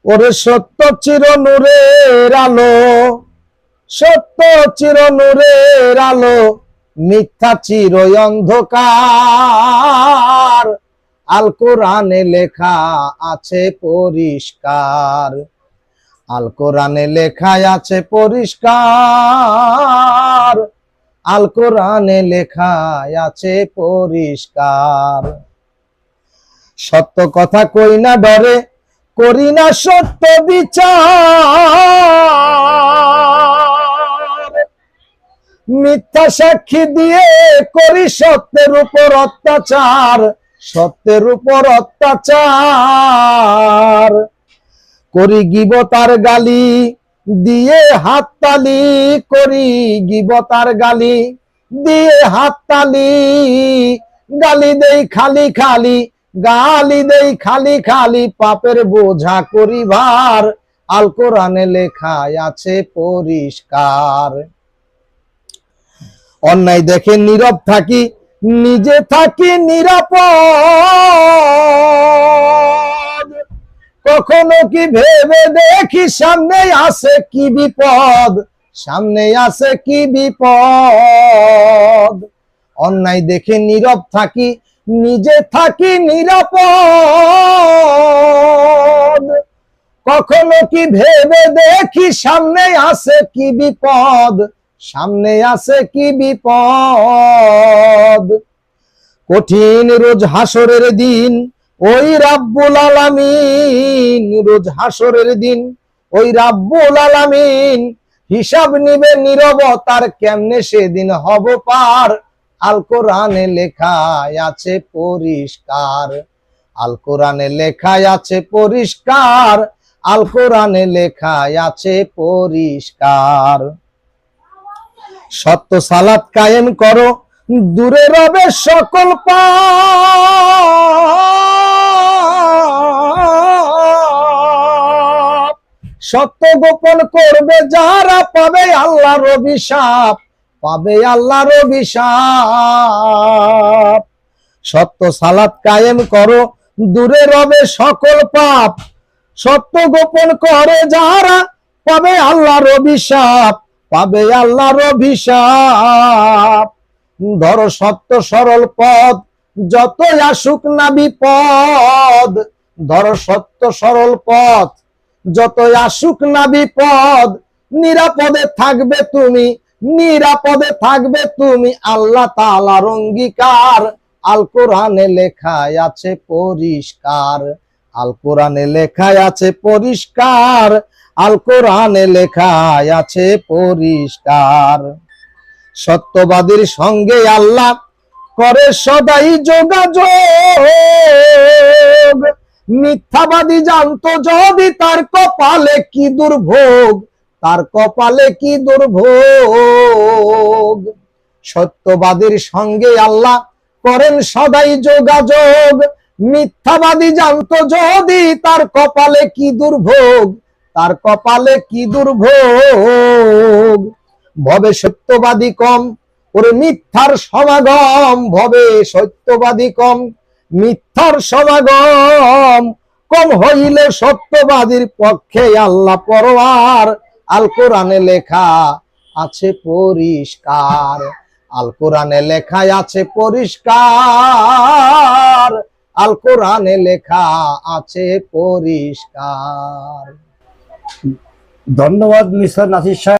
ওরে সত্য চির নূরের আলো, সত্য চির নূরের আলো, মিথ্যা চির অন্ধকার। আল কোরআনে লেখা আছে পরিষ্কার, আল কোরআনে লেখা আছে পরিষ্কার, আল কোরআনে লেখা আছে পরিষ্কার। সত্য কথা কই না ডরে, করি না সত্য বিচার, মিথ্যা সাক্ষী দিয়ে করি সত্যের উপর অত্যাচার, সত্যের উপর অত্যাচার। করি গীবতার গালি দিয়ে হাততালি, করি গীবতার গালি দিয়ে হাততালি, গালি দেই খালি খালি, গালি দেই খালি খালি, পাপের বোঝা করি ভার। আল কোরআনে লেখা আছে পরিষ্কার। অন্যায় দেখে নীরব থাকি, নিজে থাকি নিরাপদ। কখনো কি ভেবে দেখি সামনে আছে কি বিপদ, সামনে আছে কি বিপদ। অন্যায় দেখে নীরব থাকি, নিজে থাকি নিরাপদ। কখনো কি ভেবে দেখি সামনে আছে কি বিপদ, সামনে আছে কি বিপদ। কঠিন রোজ হাসরের দিন ওই রাব্বুল আলামিন, রোজ হাসরের দিন ওই রাব্বুল আলামিন হিসাব নিবে নীরবতার, কেমনে সেদিন হব পার। আল কোরআনে লেখা আছে পরিষ্কার, আল কোরআনে লেখা আছে পরিষ্কার, আল কোরআনে লেখা আছে পরিষ্কার। সত্য সালাত কায়েম করো, দূরে রবে সকল পাপ। সত্য গোপন করবে যারা, পাবে আল্লাহর অভিশাপ, পাবে আল্লাহর অভিশাপ। সত্য সালাত কায়েম করো, দূরে রবে সকল পাপ। সত্য গোপন করে যারা, পাবে আল্লাহর অভিশাপ, পাবে আল্লাহর অভিশাপ। ধরো সত্য সরল পথ, যতই আসুক না বিপদ। ধরো সত্য সরল পথ, যতই আসুক না বিপদ। নিরাপদে থাকবে তুমি, নিরাপদে থাকবে তুমি, আল্লাহ তাআলার অঙ্গীকার। আল কোরআনে লেখা আছে পরিষ্কার, আল কোরআনে লেখা আছে পরিষ্কার, আল কোরআনে লেখা আছে পরিষ্কার। সত্যবাদীর সঙ্গে আল্লাহ করে সদাই যোগাযোগ। মিথ্যাবাদী জানতো যদি তার কপালে কি দুর্ভোগ, তার কপালে কি দুর্ভোগ। সত্যবাদীর সঙ্গে আল্লাহ করেন সদাই যোগাযোগ। মিথ্যাবাদী জানতো যদি তার কপালে কি দুর্ভোগ, তার কপালে কি দুর্ভোগ। ভবে সত্যবাদী কম, ওরে মিথ্যার সমাগম, ভবে সত্যবাদী কম, মিথ্যার সমাগম। কম হইলে সত্যবাদীর পক্ষে আল্লাহ পরওয়ার। আল কোরআনে লেখা আছে পরিষ্কার, আল কোরআনে লেখা আছে পরিষ্কার, আল কোরআনে লেখা আছে পরিষ্কার। ধন্যবাদ মিস্টার নাসির সাহেব।